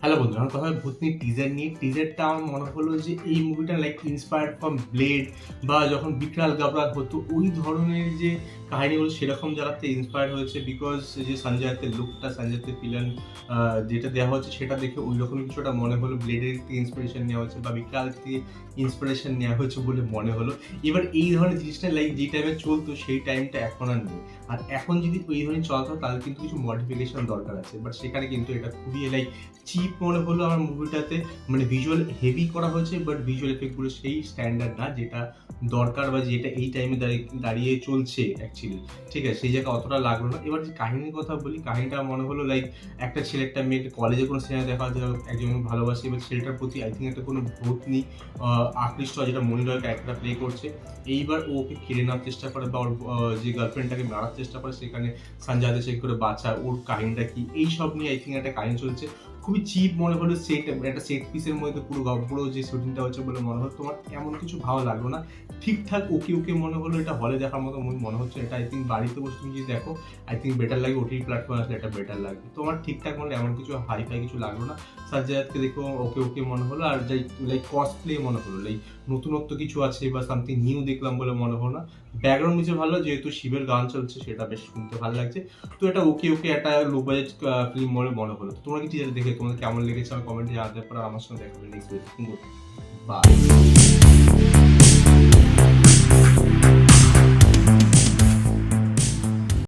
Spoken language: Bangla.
হ্যালো বন্ধুরা, আমার কথা হবে ভূতনির টিজার নিয়ে। টিজারটা আমার মনে হলো যে এই মুভিটা লাইক ইন্সপায়ার্ড ফ্রম ব্লেড, বা যখন বিকরাল গাবরাল হতো ওই ধরনের যে কাহিনীগুলো সেরকম জায়গাতে ইন্সপায়ার্ড হয়েছে। বিকজ যে সঞ্জয় দত্তের লুকটা, সঞ্জয় দত্তের ফিল্ম যেটা দেওয়া হচ্ছে সেটা দেখে ওই রকম কিছুটা মনে হলো। ব্লেডের থেকে ইন্সপিরেশন নেওয়া হয়েছে বা বিকরাল থেকে ইন্সপিরেশন নেওয়া হয়েছে বলে মনে হলো। এবার এই ধরনের জিনিসটা লাইক যে টাইমে চলতো সেই টাইমটা এখন আর নেই। আর এখন যদি ওই ধরনের চলতো তাহলে কিন্তু কিছু মডিফিকেশন দরকার আছে, বাট সেখানে কিন্তু এটা খুবই লাইক চিপ মনে হলো আমার মুভিটাতে। মানে ভিজুয়াল হেভি করা হয়েছে, বাট ভিজুয়াল এফেক্টগুলো সেই স্ট্যান্ডার্ড না যেটা দরকার বা যেটা এই টাইমে দাঁড়িয়ে চলছে অ্যাকচুয়ালি। ঠিক আছে, সেই জায়গায় অতটা লাগলো না। এবার যে কাহিনীর কথা বলি, কাহিনীটা মনে হলো লাইক একটা ছেলে একটা মেয়েকে কলেজে কোনো সিনেমা দেখা হচ্ছে, একজন ভালোবাসে, এবার ছেলেটার প্রতি আই থিঙ্ক একটা কোনো ভূতনি আকৃষ্ট হয়, যেটা মনিরয় ক্যারেক্টারটা প্লে করছে। এইবার ও ওকে কেড়ে নেওয়ার চেষ্টা করে বা ওর যে গার্লফ্রেন্ডটাকে মারার চেষ্টা করে, সেখানে সঞ্জয় চেক করে বাঁচায়। ওর কাহিনীটা কি এই সব নিয়ে আই থিঙ্ক একটা কাহিনী চলছে। খুবই চিপ মনে হলো। একটা সেট পিসের মধ্যে পুরো যে শুটিংটা হচ্ছে বলে মনে হলো। তোমার এমন কিছু ভালো লাগলো না, ঠিকঠাক ওকে ওকে মনে হলো। এটা হলে দেখার মতো মনে হচ্ছে। এটা আই থিঙ্ক বাড়িতে বসে তুমি যদি দেখো আই থিঙ্ক বেটার লাগে। ওটিটি প্ল্যাটফর্ম আসলে এটা বেটার লাগবে। তোমার ঠিকঠাক মনে এমন কিছু হাই ফাই কিছু লাগলো না। সাজ্জাদকে দেখো ওকে ওকে মনে হলো। আর যাই লাইক কসপ্লে মনে হলো, লাইক নতুনত্ব কিছু আছে বা সামথিং নিউ দেখলাম বলে মনে হলো না। ব্যাকগ্রাউন্ড মিউজিক ভালো, যেহেতু শিবের গান চলছে সেটা বেশ শুনতে ভালো লাগছে। তো এটা ওকে ওকে একটা লো বাজেট ফিল্ম বলে মনে হলো। তোমরা কি টিজার দেখে তোমাদের কেমন লেগেছে আমার কমেন্টে জানাতে পারো। আমার সঙ্গে দেখা হবে নেক্সট উইক। বাই।